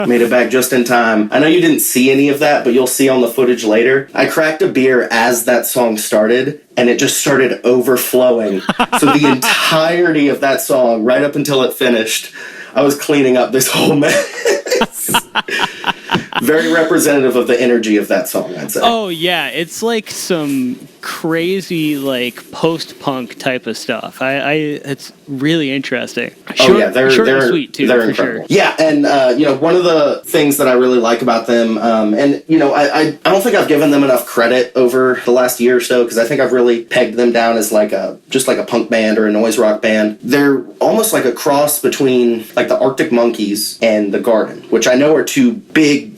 Made it back just in time. I know you didn't see any of that, but you'll see on the footage later. I cracked a beer as that song started, and it just started overflowing. So the entirety of that song, right up until it finished, I was cleaning up this whole mess. Very representative of the energy of that song, I'd say. Oh, yeah. It's like some crazy, like, post-punk type of stuff. It's really interesting. Short and sweet, too, they're for incredible. sure. Yeah, and, one of the things that I really like about them, I don't think I've given them enough credit over the last year or so, because I think I've really pegged them down as just like a punk band or a noise rock band. They're almost like a cross between, like, the Arctic Monkeys and The Garden, which I know are two big,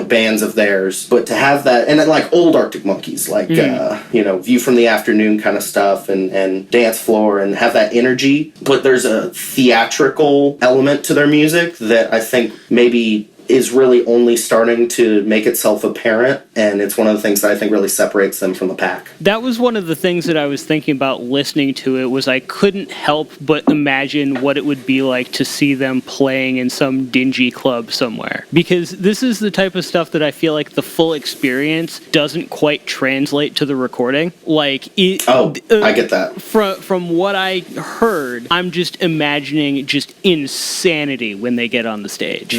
bands of theirs, but to have that, and then like old Arctic Monkeys, like, View from the Afternoon kind of stuff, and Dance Floor, and have that energy, but there's a theatrical element to their music that I think maybe is really only starting to make itself apparent, and it's one of the things that I think really separates them from the pack. That was one of the things that I was thinking about listening to it, was I couldn't help but imagine what it would be like to see them playing in some dingy club somewhere. Because this is the type of stuff that I feel like the full experience doesn't quite translate to the recording. Like, I get that. From what I heard, I'm just imagining just insanity when they get on the stage.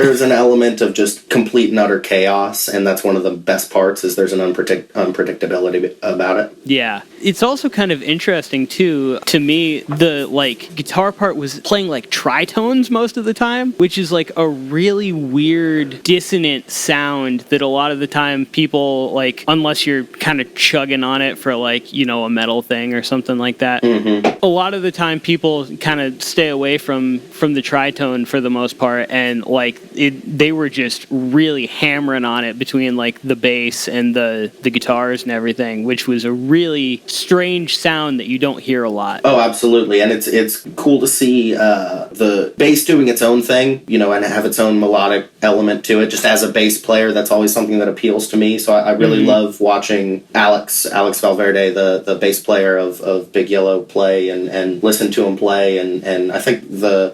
There's an element of just complete and utter chaos, and that's one of the best parts, is there's an unpredictability about it. Yeah. It's also kind of interesting, too, to me, the, like, guitar part was playing, like, tritones most of the time, which is, like, a really weird, dissonant sound that a lot of the time people, like, unless you're kind of chugging on it for, like, a metal thing or something like that, a lot of the time people kind of stay away from the tritone for the most part, and, like, they were just really hammering on it between, like, the bass and the guitars and everything, which was a really strange sound that you don't hear a lot. Oh, absolutely. And it's cool to see the bass doing its own thing, and have its own melodic element to it. Just as a bass player, that's always something that appeals to me. So I really love watching Alex Valverde, the bass player of Big Yellow, play and listen to him play. And I think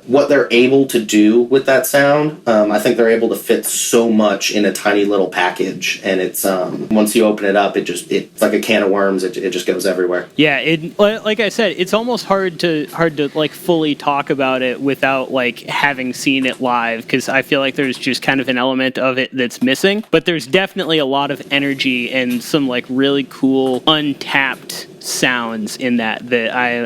what they're able to do with that sound, I think they're able to fit so much in a tiny little package, and it's once you open it up, it's like a can of worms. It just goes everywhere. Yeah, like I said, it's almost hard to like fully talk about it without like having seen it live, because I feel like there's just kind of an element of it that's missing. But there's definitely a lot of energy and some like really cool untapped sounds in that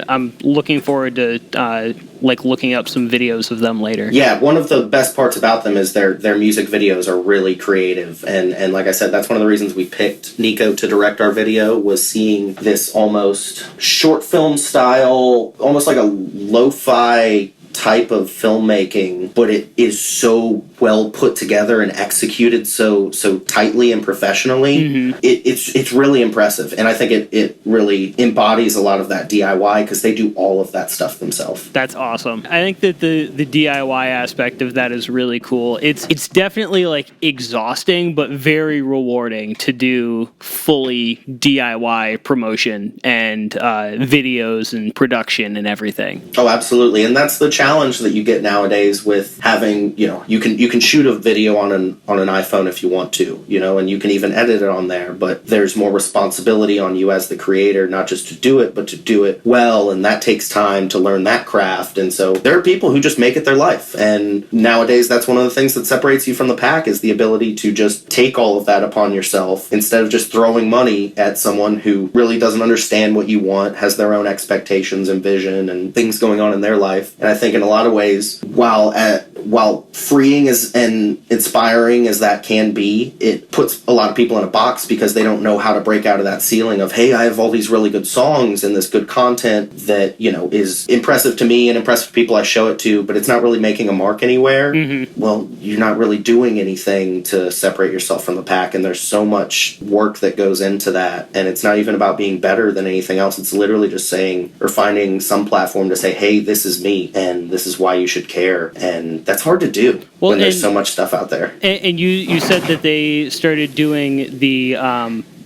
I'm looking forward to looking up some videos of them later. Yeah, one of the best parts about them is their music videos are really creative, and like I said, that's one of the reasons we picked Nico to direct our video, was seeing this almost short film style, almost like a lo-fi type of filmmaking, but it is so well put together and executed so tightly and professionally. It's really impressive, and I think it really embodies a lot of that DIY, because they do all of that stuff themselves. That's awesome. I think that the DIY aspect of that is really cool. It's definitely like exhausting, but very rewarding to do fully DIY promotion and videos and production and everything. Oh, absolutely. And that's the challenge that you get nowadays with having, you can shoot a video on an iPhone if you want to, and you can even edit it on there, but there's more responsibility on you as the creator, not just to do it, but to do it well, and that takes time to learn that craft. And so there are people who just make it their life, and nowadays that's one of the things that separates you from the pack, is the ability to just take all of that upon yourself, instead of just throwing money at someone who really doesn't understand what you want, has their own expectations and vision and things going on in their life. And I think in a lot of ways, while freeing and inspiring as that can be, it puts a lot of people in a box, because they don't know how to break out of that ceiling of, hey, I have all these really good songs and this good content that, is impressive to me and impressive to people I show it to, but it's not really making a mark anywhere. Well, you're not really doing anything to separate yourself from the pack, and there's so much work that goes into that, and it's not even about being better than anything else. It's literally just saying, or finding some platform to say, hey, this is me, and this is why you should care. And that's hard to do when there's so much stuff out there. And you said that they started doing the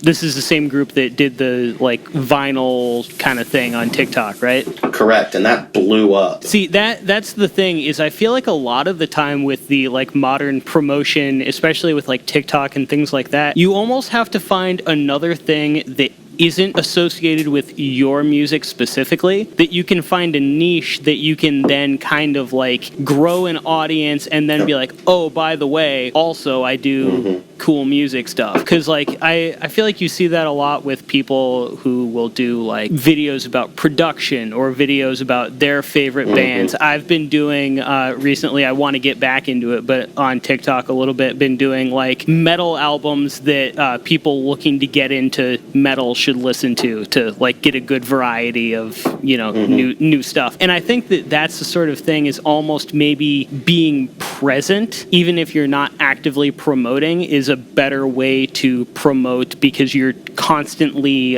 This is the same group that did the like vinyl kind of thing on TikTok, right? Correct, and that blew up. See, that's the thing is I feel like a lot of the time with the like modern promotion, especially with like TikTok and things like that, you almost have to find another thing that isn't associated with your music specifically, that you can find a niche that you can then kind of like grow an audience and then be like, oh, by the way, also I do cool music stuff. Because like I feel like you see that a lot with people who will do like videos about production or videos about their favorite bands. I've been doing recently, I want to get back into it, but on TikTok a little bit, been doing like metal albums that people looking to get into metal should listen to like get a good variety of, you know, new stuff. And I think that that's the sort of thing is almost maybe being present, even if you're not actively promoting, is a better way to promote because you're constantly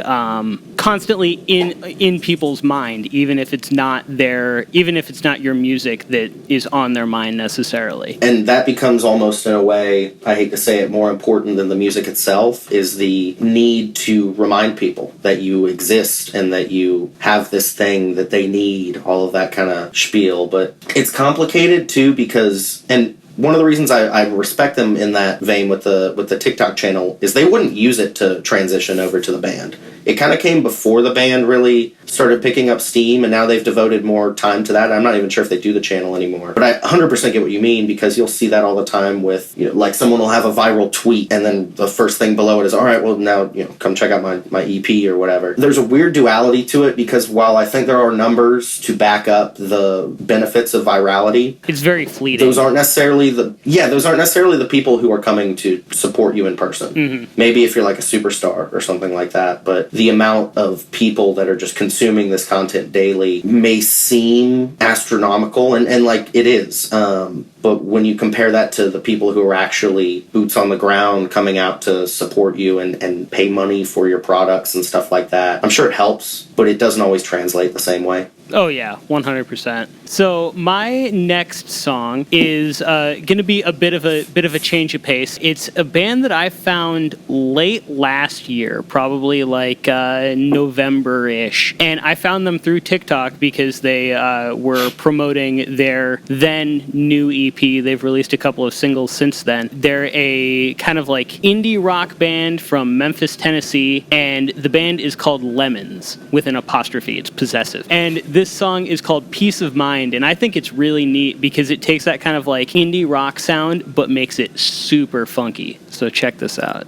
in people's mind, even if it's not your music that is on their mind necessarily. And that becomes almost in a way, I hate to say it, more important than the music itself, is the need to remind people that you exist and that you have this thing that they need, all of that kind of spiel. But it's complicated too because, and one of the reasons I respect them in that vein with the TikTok channel is they wouldn't use it to transition over to the band. It kind of came before the band really started picking up steam, and now they've devoted more time to that. I'm not even sure if they do the channel anymore. But I 100% get what you mean, because you'll see that all the time with, you know, like someone will have a viral tweet, and then the first thing below it is, all right, well, now, you know, come check out my EP or whatever. There's a weird duality to it, because while I think there are numbers to back up the benefits of virality, it's very fleeting. Those aren't necessarily the people who are coming to support you in person. Maybe if you're like a superstar or something like that, but the amount of people that are just consuming this content daily may seem astronomical, and like it is. But when you compare that to the people who are actually boots on the ground coming out to support you and pay money for your products and stuff like that, I'm sure it helps, but it doesn't always translate the same way. Oh yeah, 100%. So my next song is going to be a bit of a change of pace. It's a band that I found late last year, probably like November-ish, and I found them through TikTok because they were promoting their then new EP. They've released a couple of singles since then. They're a kind of like indie rock band from Memphis, Tennessee, and the band is called Lemons with an apostrophe. It's possessive. And this song is called Peace of Mind, and I think it's really neat because it takes that kind of like indie rock sound but makes it super funky. So check this out.